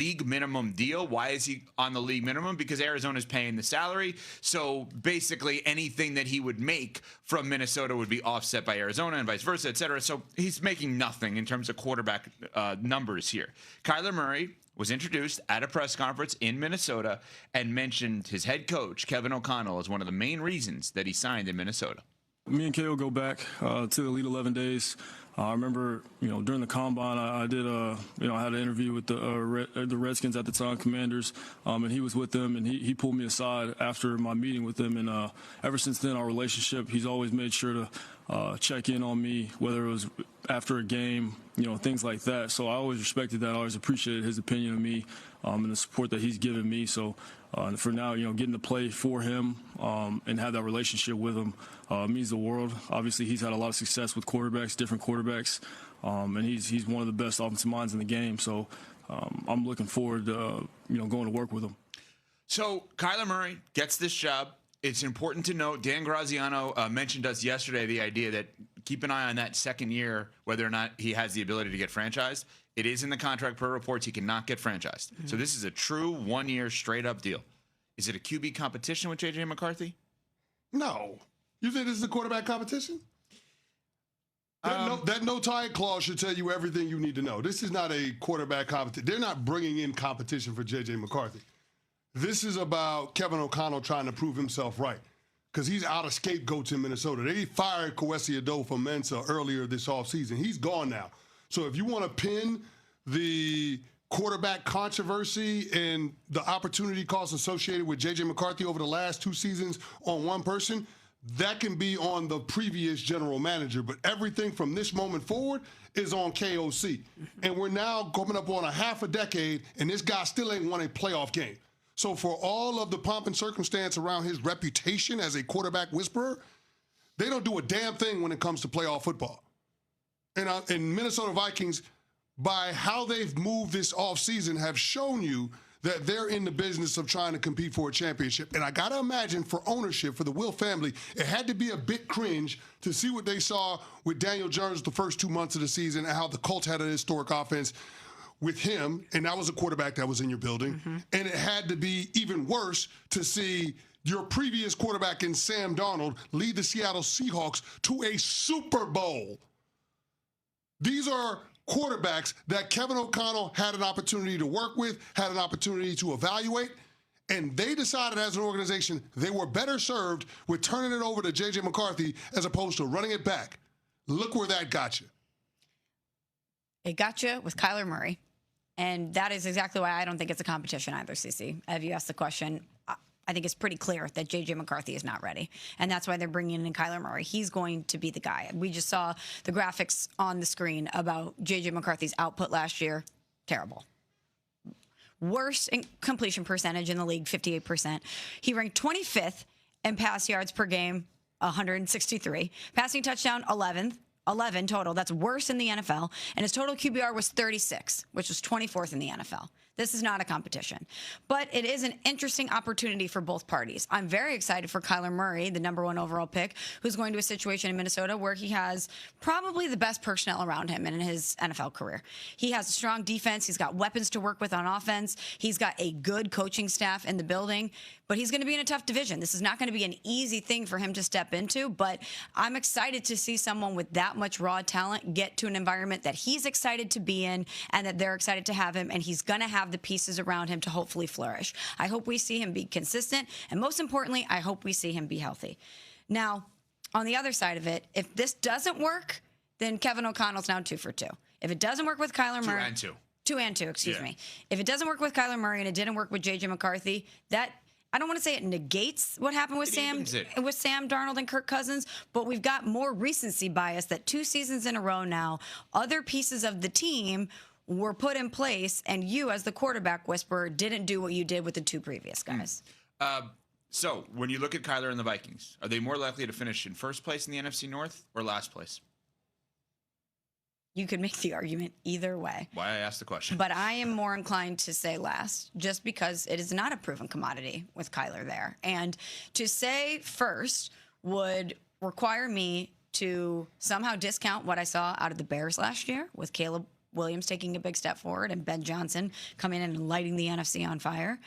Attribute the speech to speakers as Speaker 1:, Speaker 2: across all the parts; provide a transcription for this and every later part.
Speaker 1: league minimum deal. Why is he on the league minimum? Because Arizona's paying the salary. So basically anything that he would make from Minnesota would be offset by Arizona and vice versa, et cetera. So he's making nothing in terms of quarterback numbers here. Kyler Murray was introduced at a press conference in Minnesota and mentioned his head coach, Kevin O'Connell, as one of the main reasons that he signed in Minnesota.
Speaker 2: Me and KO go back to the Elite 11 days. I remember, during the combine, I did, I had an interview with the Redskins at the time, Commanders, and he was with them, and he pulled me aside after my meeting with them. And ever since then, our relationship, he's always made sure to check in on me, whether it was after a game, things like that. So I always respected that. I always appreciated his opinion of me and the support that he's given me. So for now, getting to play for him and have that relationship with him means the world. Obviously, he's had a lot of success with quarterbacks, different quarterbacks, and he's one of the best offensive minds in the game. So I'm looking forward to going to work with him.
Speaker 1: So Kyler Murray gets this job. It's important to note, Dan Graziano mentioned us yesterday the idea that keep an eye on that second year, whether or not he has the ability to get franchised. It is in the contract per reports. He cannot get franchised. Mm-hmm. So this is a true 1 year straight up deal. Is it a QB competition with J.J. McCarthy?
Speaker 3: No. You think this is a quarterback competition? That no-tie clause should tell you everything you need to know. This is not a quarterback competition. They're not bringing in competition for J.J. McCarthy. This is about Kevin O'Connell trying to prove himself right because he's out of scapegoats in Minnesota. They fired Kwesi Addo from Mensa earlier this offseason. He's gone now. So if you want to pin the quarterback controversy and the opportunity costs associated with J.J. McCarthy over the last 2 seasons on one person, that can be on the previous general manager. But everything from this moment forward is on KOC. And we're now coming up on a half a decade, and this guy still ain't won a playoff game. So for all of the pomp and circumstance around his reputation as a quarterback whisperer, they don't do a damn thing when it comes to playoff football. And Minnesota Vikings, by how they've moved this offseason, have shown you that they're in the business of trying to compete for a championship. And I got to imagine for ownership, for the Will family, it had to be a bit cringe to see what they saw with Daniel Jones the first 2 months of the season and how the Colts had a historic offense with him, and that was a quarterback that was in your building. Mm-hmm. And it had to be even worse to see your previous quarterback in Sam Darnold lead the Seattle Seahawks to a Super Bowl. These are quarterbacks that Kevin O'Connell had an opportunity to work with, had an opportunity to evaluate, and they decided as an organization they were better served with turning it over to J.J. McCarthy as opposed to running it back. Look where that got you.
Speaker 4: It got you with Kyler Murray. And that is exactly why I don't think it's a competition either, Cece. Have you asked the question? I think it's pretty clear that J.J. McCarthy is not ready. And that's why they're bringing in Kyler Murray. He's going to be the guy. We just saw the graphics on the screen about J.J. McCarthy's output last year. Terrible. Worst in completion percentage in the league, 58%. He ranked 25th in pass yards per game, 163. Passing touchdown, 11 total. That's worse in the NFL. And his total QBR was 36, which was 24th in the NFL. This is not a competition. But it is an interesting opportunity for both parties. I'm very excited for Kyler Murray, the #1 overall pick, who's going to a situation in Minnesota where he has probably the best personnel around him in his NFL career. He has a strong defense. He's got weapons to work with on offense. He's got a good coaching staff in the building. But he's going to be in a tough division. This is not going to be an easy thing for him to step into. But I'm excited to see someone with that much raw talent get to an environment that he's excited to be in and that they're excited to have him. And he's going to have the pieces around him to hopefully flourish. I hope we see him be consistent. And most importantly, I hope we see him be healthy. Now, on the other side of it, if this doesn't work, then Kevin O'Connell's now 2 for 2. If it doesn't work with Kyler Murray.
Speaker 1: 2 and 2.
Speaker 4: 2 and 2, excuse me. If it doesn't work with Kyler Murray and it didn't work with J.J. McCarthy, that I don't want to say it negates what happened with Sam Darnold and Kirk Cousins, but we've got more recency bias that 2 seasons in a row now, other pieces of the team were put in place, and you, as the quarterback whisperer, didn't do what you did with the 2 previous guys.
Speaker 1: So when you look at Kyler and the Vikings, are they more likely to finish in first place in the NFC North or last place?
Speaker 4: You could make the argument either way.
Speaker 1: Why I asked the question.
Speaker 4: But I am more inclined to say last, just because it is not a proven commodity with Kyler there. And to say first would require me to somehow discount what I saw out of the Bears last year with Caleb Williams taking a big step forward and Ben Johnson coming in and lighting the NFC on fire.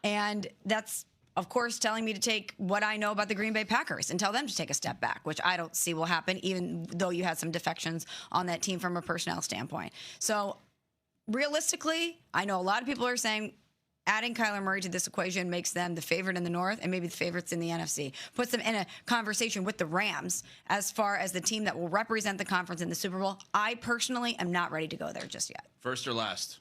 Speaker 4: And that's, of course, telling me to take what I know about the Green Bay Packers and tell them to take a step back, which I don't see will happen, even though you had some defections on that team from a personnel standpoint. So realistically, I know a lot of people are saying adding Kyler Murray to this equation makes them the favorite in the North and maybe the favorites in the NFC, puts them in a conversation with the Rams as far as the team that will represent the conference in the Super Bowl. I personally am not ready to go there just yet.
Speaker 1: First or last?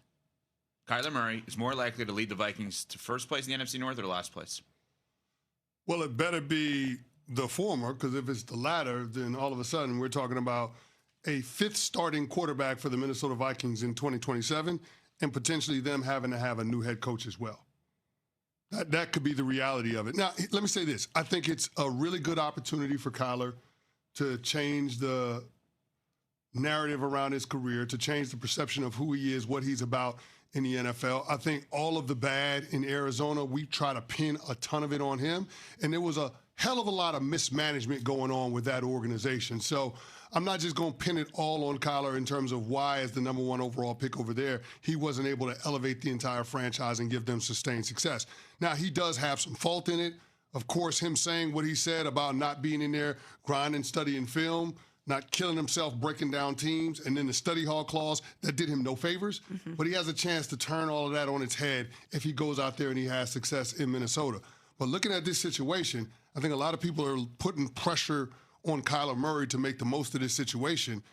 Speaker 1: Kyler Murray is more likely to lead the Vikings to first place in the NFC North or last place?
Speaker 3: Well, it better be the former, because if it's the latter, then all of a sudden we're talking about a fifth starting quarterback for the Minnesota Vikings in 2027 and potentially them having to have a new head coach as well. That could be the reality of it. Now, let me say this. I think it's a really good opportunity for Kyler to change the narrative around his career, to change the perception of who he is, what he's about in the NFL. I think all of the bad in Arizona, we try to pin a ton of it on him. And there was a hell of a lot of mismanagement going on with that organization. So I'm not just going to pin it all on Kyler in terms of why, as the number one overall pick over there, he wasn't able to elevate the entire franchise and give them sustained success. Now, he does have some fault in it. Of course, him saying what he said about not being in there, grinding, studying film, not killing himself, breaking down teams, and then the study hall clause, that did him no favors. But he has a chance to turn all of that on its head if he goes out there and he has success in Minnesota. But looking at this situation, I think a lot of people are putting pressure on Kyler Murray to make the most of this situation.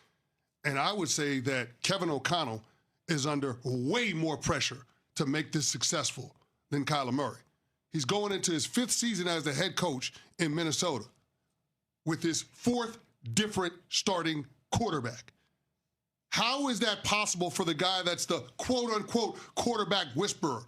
Speaker 3: And I would say that Kevin O'Connell is under way more pressure to make this successful than Kyler Murray. He's going into his fifth season as the head coach in Minnesota with his fourth different starting quarterback. How is that possible for the guy that's the quote-unquote quarterback whisperer,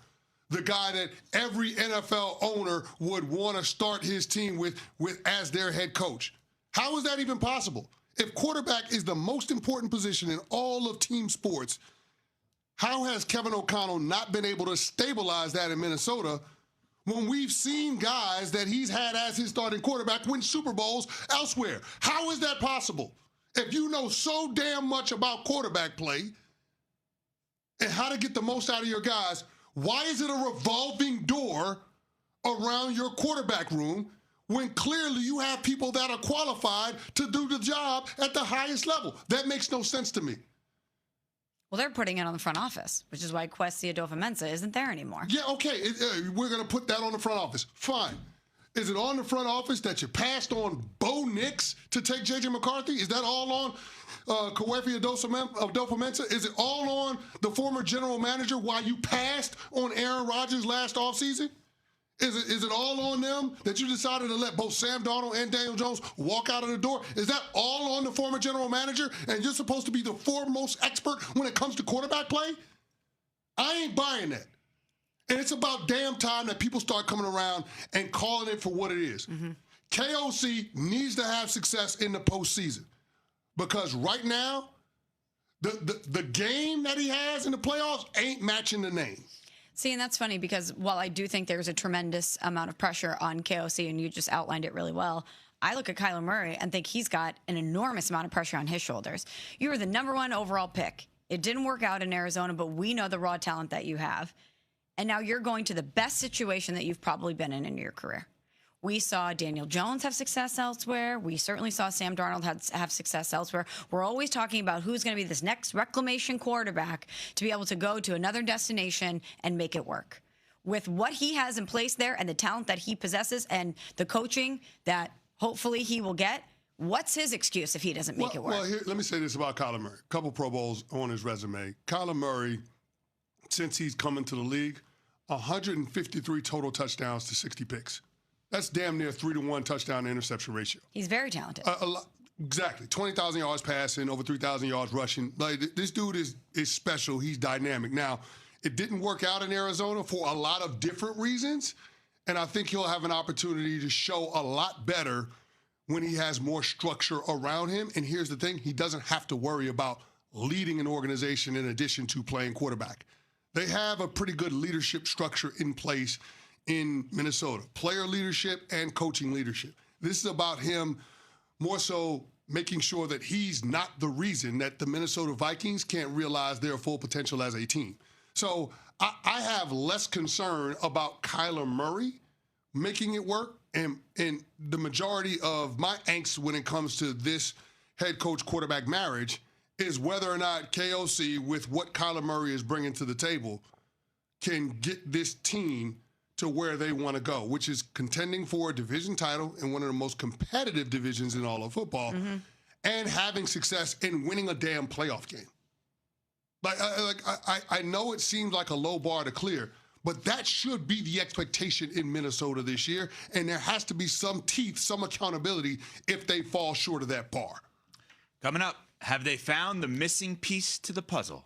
Speaker 3: the guy that every NFL owner would want to start his team with as their head coach? How is that even possible? If quarterback is the most important position in all of team sports, how has Kevin O'Connell not been able to stabilize that in Minnesota when we've seen guys that he's had as his starting quarterback win Super Bowls elsewhere? How is that possible? If you know so damn much about quarterback play and how to get the most out of your guys, why is it a revolving door around your quarterback room when clearly you have people that are qualified to do the job at the highest level? That makes no sense to me.
Speaker 4: Well, they're putting it on the front office, which is why Kwesi Adofo-Mensah isn't there anymore.
Speaker 3: Yeah, okay, we're going to put that on the front office. Fine. Is it on the front office that you passed on Bo Nix to take J.J. McCarthy? Is that all on Kwesi Adofo-Mensah? Is it all on the former general manager why you passed on Aaron Rodgers last offseason? Is it all on them that you decided to let both Sam Darnold and Daniel Jones walk out of the door? Is that all on the former general manager and you're supposed to be the foremost expert when it comes to quarterback play? I ain't buying that. And it's about damn time that people start coming around and calling it for what it is. KOC needs to have success in the postseason because right now, the game that he has in the playoffs ain't matching the name.
Speaker 4: See, and that's funny because while I do think there's a tremendous amount of pressure on KOC, and you just outlined it really well, I look at Kyler Murray and think he's got an enormous amount of pressure on his shoulders. You were the number one overall pick. It didn't work out in Arizona, but we know the raw talent that you have. And now you're going to the best situation that you've probably been in your career. We saw Daniel Jones have success elsewhere. We certainly saw Sam Darnold have success elsewhere. We're always talking about who's going to be this next reclamation quarterback to be able to go to another destination and make it work. With what he has in place there and the talent that he possesses and the coaching that hopefully he will get, what's his excuse if he doesn't make it work?
Speaker 3: Well, let me say this about Kyler Murray. A couple Pro Bowls on his resume. Kyler Murray, since he's come into the league, 153 total touchdowns to 60 picks. That's damn near 3-to-1 touchdown to interception ratio.
Speaker 4: He's very talented.
Speaker 3: Exactly. 20,000 yards passing, over 3,000 yards rushing. Like, this dude is special. He's dynamic. Now, it didn't work out in Arizona for a lot of different reasons, and I think he'll have an opportunity to show a lot better when he has more structure around him. And here's the thing. He doesn't have to worry about leading an organization in addition to playing quarterback. They have a pretty good leadership structure in place in Minnesota, player leadership and coaching leadership. This is about him more so making sure that he's not the reason that the Minnesota Vikings can't realize their full potential as a team. So I have less concern about Kyler Murray making it work. And the majority of my angst when it comes to this head coach quarterback marriage is whether or not KOC, with what Kyler Murray is bringing to the table, can get this team to where they want to go, which is contending for a division title in one of the most competitive divisions in all of football, and having success in winning a damn playoff game. I know it seems like a low bar to clear, but that should be the expectation in Minnesota this year, and there has to be some teeth, some accountability if they fall short of that bar.
Speaker 1: Coming up, have they found the missing piece to the puzzle?